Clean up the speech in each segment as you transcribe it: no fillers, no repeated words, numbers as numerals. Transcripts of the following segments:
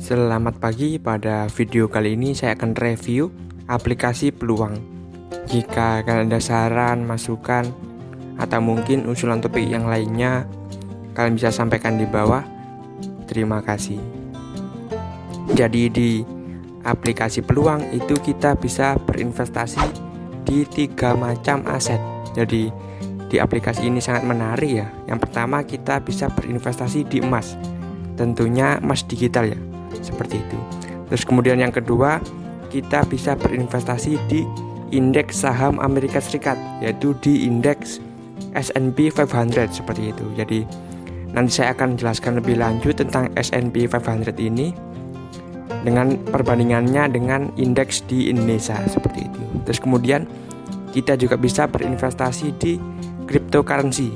Selamat pagi, pada video kali ini saya akan review aplikasi Peluang. Jika kalian ada saran, masukan, atau mungkin usulan topik yang lainnya, kalian bisa sampaikan di bawah. Terima kasih. Jadi di aplikasi Peluang itu kita bisa berinvestasi di 3 macam aset. Jadi di aplikasi ini sangat menarik ya. Yang pertama, kita bisa berinvestasi di emas. Tentunya emas digital ya, seperti itu. Terus kemudian yang kedua, kita bisa berinvestasi di indeks saham Amerika Serikat, yaitu di indeks S&P 500 seperti itu. Jadi nanti saya akan jelaskan lebih lanjut tentang S&P 500 ini dengan perbandingannya dengan indeks di Indonesia seperti itu. Terus kemudian kita juga bisa berinvestasi di cryptocurrency.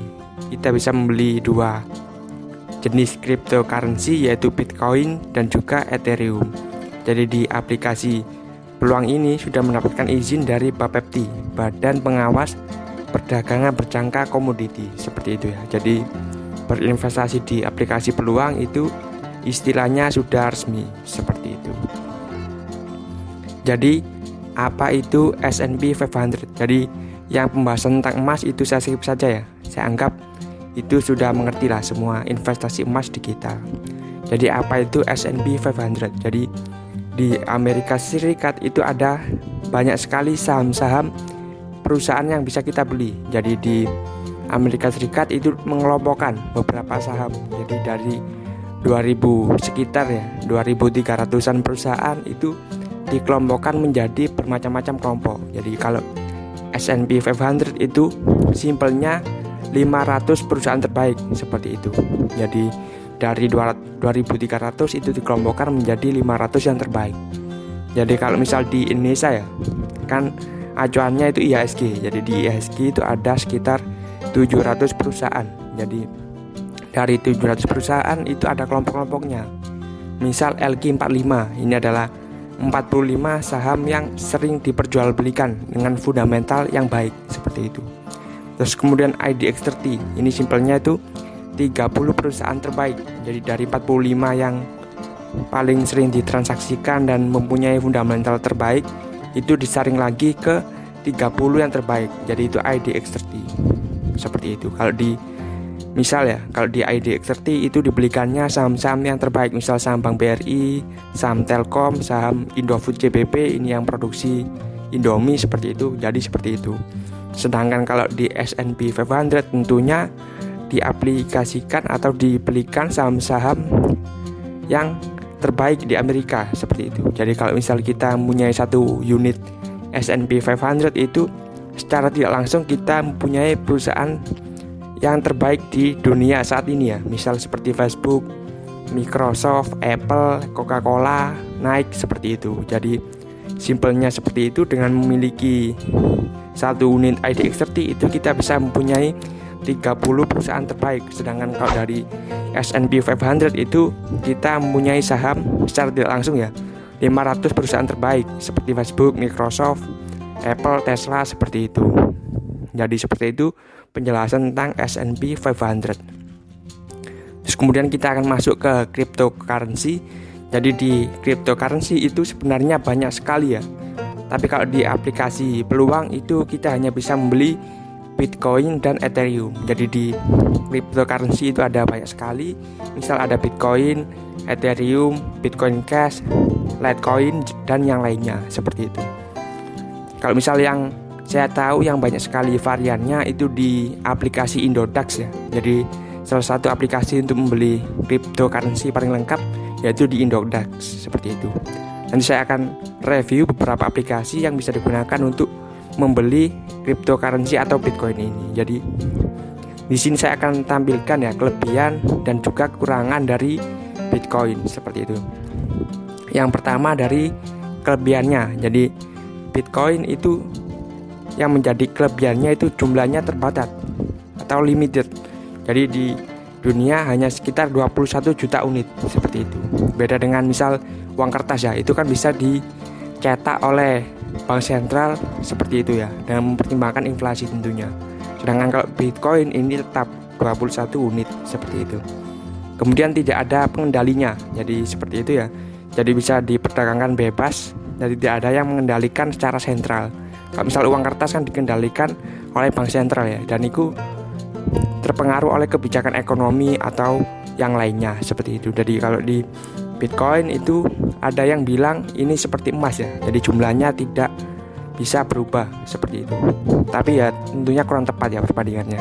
Kita bisa membeli 2 jenis cryptocurrency, yaitu Bitcoin dan juga Ethereum. Jadi di aplikasi Peluang ini sudah mendapatkan izin dari Bapepti, Badan Pengawas Perdagangan Berjangka Komoditi, seperti itu ya. Jadi berinvestasi di aplikasi Peluang itu istilahnya sudah resmi, seperti itu. Jadi apa itu S&P 500? Jadi yang pembahasan tentang emas itu saya skip saja ya. Saya anggap itu sudah mengerti lah semua investasi emas digital. Jadi apa itu S&P 500? Jadi di Amerika Serikat itu ada banyak sekali saham-saham perusahaan yang bisa kita beli. Jadi di Amerika Serikat itu mengelompokkan beberapa saham. Jadi dari 2000 sekitar ya 2300-an perusahaan itu dikelompokkan menjadi bermacam-macam kelompok. Jadi kalau S&P 500 itu simpelnya 500 perusahaan terbaik, seperti itu. Jadi dari 2300 itu dikelompokkan menjadi 500 yang terbaik. Jadi kalau misal di Indonesia ya, kan acuannya itu IHSG. Jadi di IHSG itu ada sekitar 700 perusahaan. Jadi dari 700 perusahaan itu ada kelompok-kelompoknya. Misal LQ45, ini adalah 45 saham yang sering diperjualbelikan dengan fundamental yang baik, seperti itu. Terus kemudian IDX30, ini simpelnya itu 30 perusahaan terbaik. Jadi dari 45 yang paling sering ditransaksikan dan mempunyai fundamental terbaik, itu disaring lagi ke 30 yang terbaik. Jadi itu IDX30, seperti itu. Kalau di kalau di IDX30 itu dibelikannya saham-saham yang terbaik, misal saham Bank BRI, saham Telkom, saham Indofood CBP, ini yang produksi Indomie, seperti itu. Jadi seperti itu. Sedangkan kalau di S&P 500 tentunya diaplikasikan atau dibelikan saham-saham yang terbaik di Amerika, seperti itu. Jadi kalau misal kita mempunyai 1 unit S&P 500 itu secara tidak langsung kita mempunyai perusahaan yang terbaik di dunia saat ini ya. Misal seperti Facebook, Microsoft, Apple, Coca-Cola, Nike, seperti itu. Jadi simpelnya seperti itu, dengan memiliki 1 unit IDX30 itu kita bisa mempunyai 30 perusahaan terbaik. Sedangkan kalau dari S&P 500 itu kita mempunyai saham secara tidak langsung ya 500 perusahaan terbaik seperti Facebook, Microsoft, Apple, Tesla, seperti itu. Jadi seperti itu penjelasan tentang S&P 500. Terus kemudian kita akan masuk ke cryptocurrency. Jadi di cryptocurrency itu sebenarnya banyak sekali ya. Tapi kalau di aplikasi Peluang itu kita hanya bisa membeli Bitcoin dan Ethereum. Jadi di cryptocurrency itu ada banyak sekali. Misal ada Bitcoin, Ethereum, Bitcoin Cash, Litecoin, dan yang lainnya, seperti itu. Kalau misal yang saya tahu yang banyak sekali variannya itu di aplikasi Indodax ya. Jadi salah satu aplikasi untuk membeli cryptocurrency paling lengkap yaitu di Indodax, seperti itu. Nanti saya akan review beberapa aplikasi yang bisa digunakan untuk membeli cryptocurrency atau Bitcoin ini. Jadi di sini saya akan tampilkan ya kelebihan dan juga kekurangan dari Bitcoin, seperti itu. Yang pertama dari kelebihannya. Jadi Bitcoin itu yang menjadi kelebihannya itu jumlahnya terbatas atau limited. Jadi di dunia hanya sekitar 21 juta unit, seperti itu. Beda dengan misal uang kertas ya, itu kan bisa dicetak oleh bank sentral, seperti itu ya, dengan mempertimbangkan inflasi tentunya. Sedangkan kalau Bitcoin ini tetap 21 unit, seperti itu. Kemudian tidak ada pengendalinya. Jadi seperti itu ya. Jadi bisa diperdagangkan bebas, jadi tidak ada yang mengendalikan secara sentral. Kalau misal uang kertas kan dikendalikan oleh bank sentral ya, dan itu terpengaruh oleh kebijakan ekonomi atau yang lainnya seperti itu. Jadi kalau di Bitcoin itu ada yang bilang ini seperti emas ya, jadi jumlahnya tidak bisa berubah seperti itu. Tapi ya tentunya kurang tepat ya perbandingannya.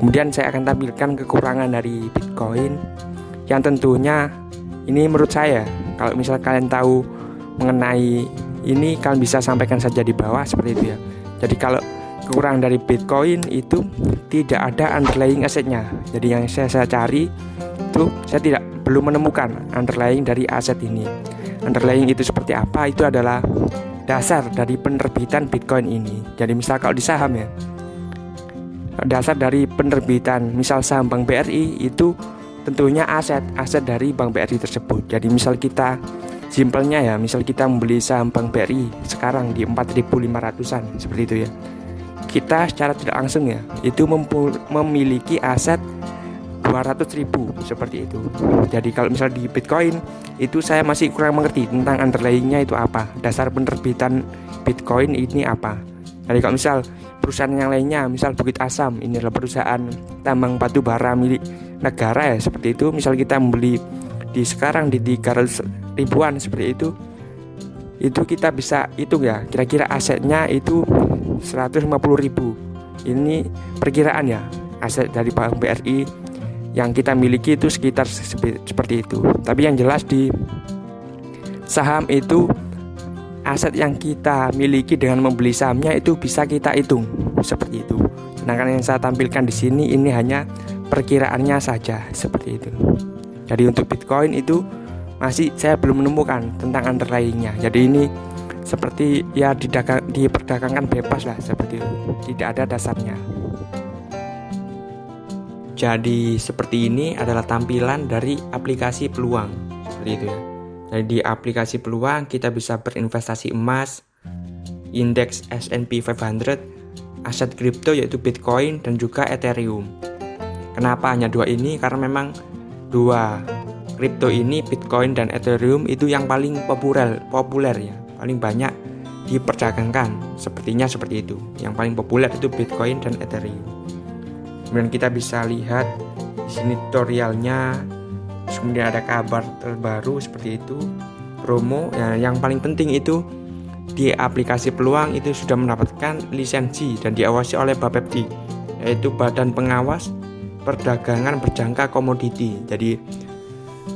Kemudian saya akan tampilkan kekurangan dari Bitcoin yang tentunya ini menurut saya, kalau misal kalian tahu mengenai ini, kalian bisa sampaikan saja di bawah seperti itu ya. Jadi kalau kekurangan dari Bitcoin itu tidak ada underlying asetnya. Jadi yang saya cari itu saya belum menemukan underlying dari aset ini. Underlying itu seperti apa? Itu adalah dasar dari penerbitan Bitcoin ini. Jadi misal kalau di saham ya, dasar dari penerbitan misal saham Bank BRI itu tentunya aset dari Bank BRI tersebut. Jadi misal kita simpelnya ya, misal kita membeli saham Bank BRI sekarang di 4.500-an seperti itu ya. Kita secara tidak langsung ya itu memiliki aset 200.000 seperti itu. Jadi kalau misal di Bitcoin itu saya masih kurang mengerti tentang underlyingnya itu apa, dasar penerbitan Bitcoin ini apa. Jadi kalau misal perusahaan yang lainnya, misal Bukit Asam, ini adalah perusahaan tambang batu bara milik negara ya seperti itu. Misal kita membeli di sekarang di 300 ribuan seperti itu kita bisa hitung ya, kira-kira asetnya itu 150.000. Ini perkiraan ya, aset dari Bank BRI yang kita miliki itu sekitar seperti itu. Tapi yang jelas di saham itu aset yang kita miliki dengan membeli sahamnya itu bisa kita hitung seperti itu. Sedangkan yang saya tampilkan di sini ini hanya perkiraannya saja seperti itu. Jadi untuk Bitcoin itu masih saya belum menemukan tentang underlyingnya. Jadi ini seperti ya diperdagangkan bebas lah seperti itu, tidak ada dasarnya. Jadi seperti ini adalah tampilan dari aplikasi peluang seperti itu ya. Jadi di aplikasi peluang kita bisa berinvestasi emas, indeks S&P 500, aset kripto yaitu Bitcoin dan juga Ethereum. Kenapa hanya dua ini? Karena memang dua kripto ini, Bitcoin dan Ethereum itu yang paling populer ya, paling banyak diperdagangkan. Sepertinya seperti itu. Yang paling populer itu Bitcoin dan Ethereum. Kemudian kita bisa lihat di sini tutorialnya. Terus kemudian ada kabar terbaru seperti itu, promo. Yang paling penting itu di aplikasi peluang itu sudah mendapatkan lisensi dan diawasi oleh Bapepti, yaitu Badan Pengawas Perdagangan Berjangka Komoditi. Jadi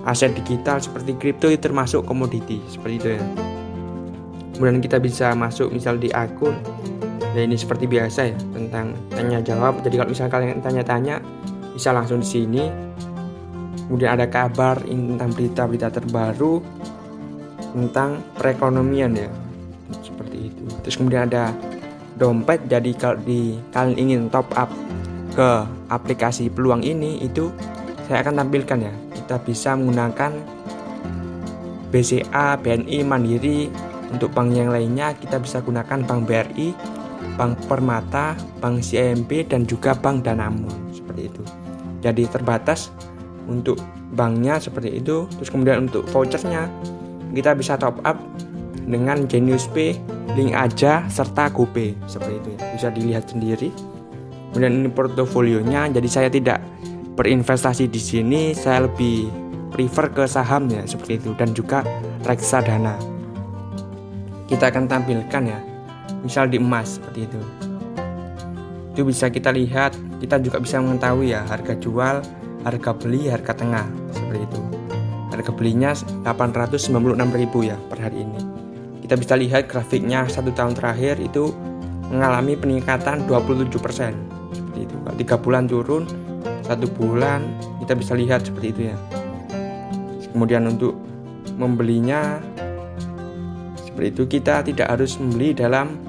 aset digital seperti kripto itu termasuk komoditi seperti itu ya. Kemudian kita bisa masuk misal di akun. Nah ini seperti biasa ya, tentang tanya jawab. Jadi kalau misalnya kalian tanya-tanya bisa langsung di sini. Kemudian ada kabar tentang berita-berita terbaru tentang perekonomian ya, seperti itu. Terus kemudian ada dompet. Jadi kalau kalian ingin top up ke aplikasi peluang ini, itu saya akan tampilkan ya. Kita bisa menggunakan BCA, BNI, Mandiri. Untuk bank yang lainnya kita bisa gunakan Bank BRI, Bank Permata, Bank CIMB dan juga Bank Danamon seperti itu. Jadi terbatas untuk banknya seperti itu. Terus kemudian untuk vouchernya kita bisa top up dengan Genius Pay, Link Aja serta GoPay seperti itu. Bisa dilihat sendiri. Kemudian ini portofolionya. Jadi saya tidak berinvestasi di sini, saya lebih prefer ke saham ya seperti itu, dan juga reksadana. Kita akan tampilkan ya, misal di emas seperti itu. Itu bisa kita lihat, kita juga bisa mengetahui ya harga jual, harga beli, harga tengah seperti itu. Harga belinya 896.000 ya per hari ini. Kita bisa lihat grafiknya 1 tahun terakhir itu mengalami peningkatan 27% seperti itu. 3 bulan turun, 1 bulan kita bisa lihat seperti itu ya. Kemudian untuk membelinya seperti itu, kita tidak harus membeli dalam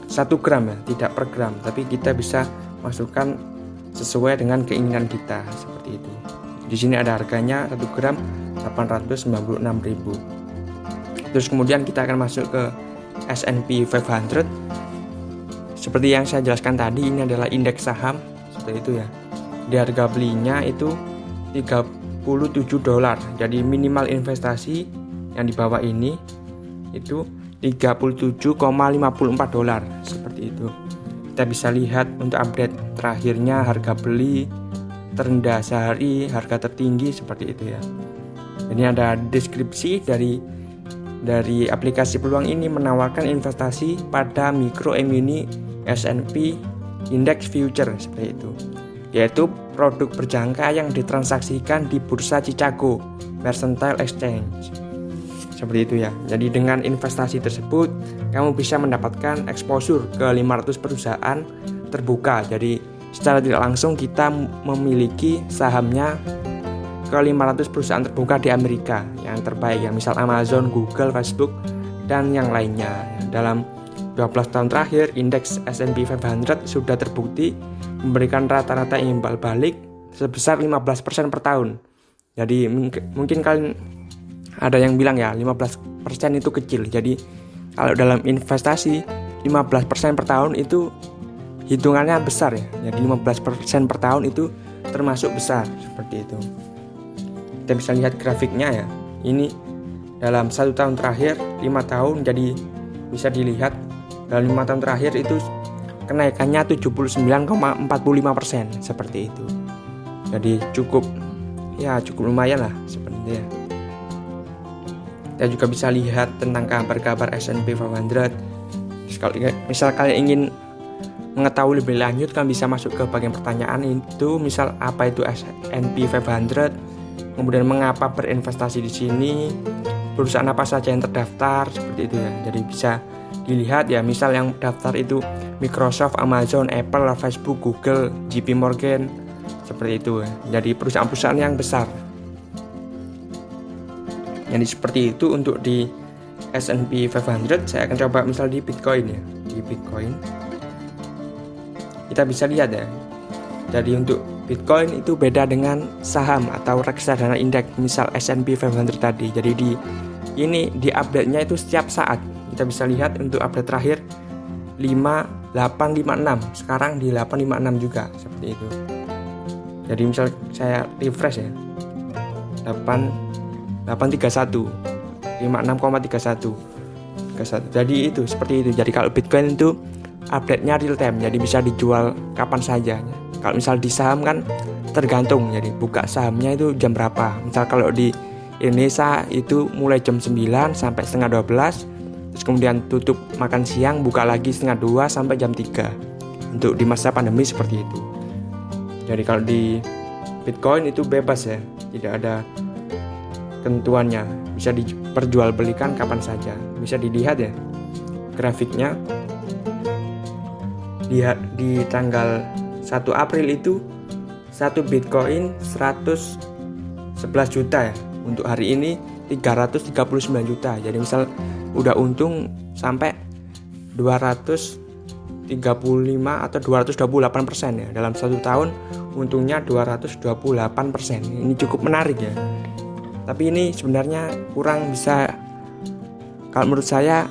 1 gram ya, tidak per gram, tapi kita bisa masukkan sesuai dengan keinginan kita seperti itu. Di sini ada harganya 1 gram 896.000. Terus kemudian kita akan masuk ke S&P 500. Seperti yang saya jelaskan tadi, ini adalah indeks saham seperti itu ya. Di harga belinya itu $37. Jadi minimal investasi yang di bawah ini itu $37,54 seperti itu. Kita bisa lihat untuk update terakhirnya harga beli terendah sehari, harga tertinggi seperti itu ya. Ini ada deskripsi dari aplikasi peluang ini menawarkan investasi pada micro mini S&P Index Future seperti itu, yaitu produk berjangka yang ditransaksikan di Bursa Chicago Mercantile Exchange. Seperti itu ya. Jadi dengan investasi tersebut kamu bisa mendapatkan exposure ke 500 perusahaan terbuka. Jadi secara tidak langsung kita memiliki sahamnya ke 500 perusahaan terbuka di Amerika yang terbaik ya, misal Amazon, Google, Facebook, dan yang lainnya. Dalam 12 tahun terakhir, indeks S&P 500 sudah terbukti memberikan rata-rata imbal balik sebesar 15% per tahun. Jadi mungkin kalian ada yang bilang ya 15% itu kecil. Jadi kalau dalam investasi 15% per tahun itu hitungannya besar ya. Jadi 15% per tahun itu termasuk besar seperti itu. Kita bisa lihat grafiknya ya. Ini dalam 1 tahun terakhir 5 tahun, jadi bisa dilihat dalam 5 tahun terakhir itu kenaikannya 79,45% seperti itu. Jadi cukup lumayan lah sebenarnya. Kita juga bisa lihat tentang kabar-kabar S&P 500. Misal kalian ingin mengetahui lebih lanjut, kalian bisa masuk ke bagian pertanyaan itu, misal apa itu S&P 500, kemudian mengapa berinvestasi di sini, perusahaan apa saja yang terdaftar seperti itu ya. Jadi bisa dilihat ya, misal yang daftar itu Microsoft, Amazon, Apple, Facebook, Google, JP Morgan seperti itu ya. Jadi perusahaan-perusahaan yang besar. Jadi seperti itu untuk di S&P 500. Saya akan coba misal di Bitcoin ya. Di Bitcoin kita bisa lihat ya. Jadi untuk Bitcoin itu beda dengan saham atau reksadana indeks misal S&P 500 tadi. Jadi ini update-nya itu setiap saat. Kita bisa lihat untuk update terakhir 5856. Sekarang di 856 juga seperti itu. Jadi misal saya refresh ya. 831 56,31. Jadi itu seperti itu. Jadi kalau Bitcoin itu update-nya real time, jadi bisa dijual kapan saja. Kalau misal di saham kan tergantung, jadi buka sahamnya itu jam berapa. Misal kalau di Indonesia itu mulai jam 9 sampai setengah 12, terus kemudian tutup makan siang, buka lagi setengah 2 sampai jam 3. Untuk di masa pandemi seperti itu. Jadi kalau di Bitcoin itu bebas ya, tidak ada ketentuannya, bisa diperjualbelikan kapan saja. Bisa dilihat ya grafiknya di tanggal 1 April itu 1 Bitcoin 111 juta ya. Untuk hari ini 339 juta. Jadi misal udah untung sampai 235 atau 228% ya. Dalam 1 tahun untungnya 228%. Ini cukup menarik ya. Tapi ini sebenarnya kurang bisa, kalau menurut saya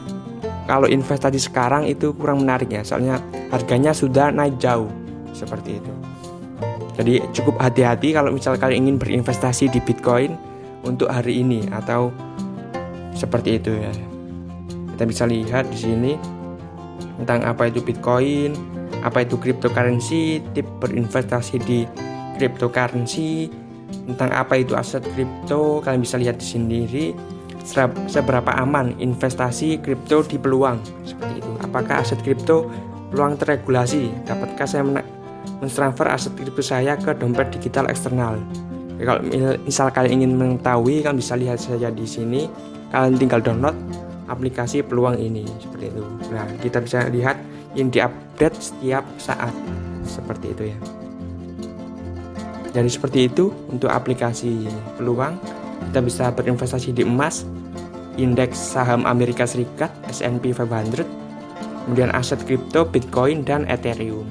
kalau investasi sekarang itu kurang menarik ya. Soalnya harganya sudah naik jauh seperti itu. Jadi cukup hati-hati kalau misal kalian ingin berinvestasi di Bitcoin untuk hari ini atau seperti itu ya. Kita bisa lihat di sini tentang apa itu Bitcoin, apa itu cryptocurrency, tips berinvestasi di cryptocurrency, tentang apa itu aset kripto. Kalian bisa lihat sendiri seberapa aman investasi kripto di peluang seperti itu. Apakah aset kripto peluang terregulasi? Dapatkah saya mentransfer aset kripto saya ke dompet digital eksternal? Kalau misal kalian ingin mengetahui, kalian bisa lihat saja di sini. Kalian tinggal download aplikasi peluang ini seperti itu. Nah, kita bisa lihat yang diupdate setiap saat seperti itu ya. Jadi seperti itu untuk aplikasi peluang. Kita bisa berinvestasi di emas, indeks saham Amerika Serikat S&P 500, kemudian aset kripto, Bitcoin, dan Ethereum.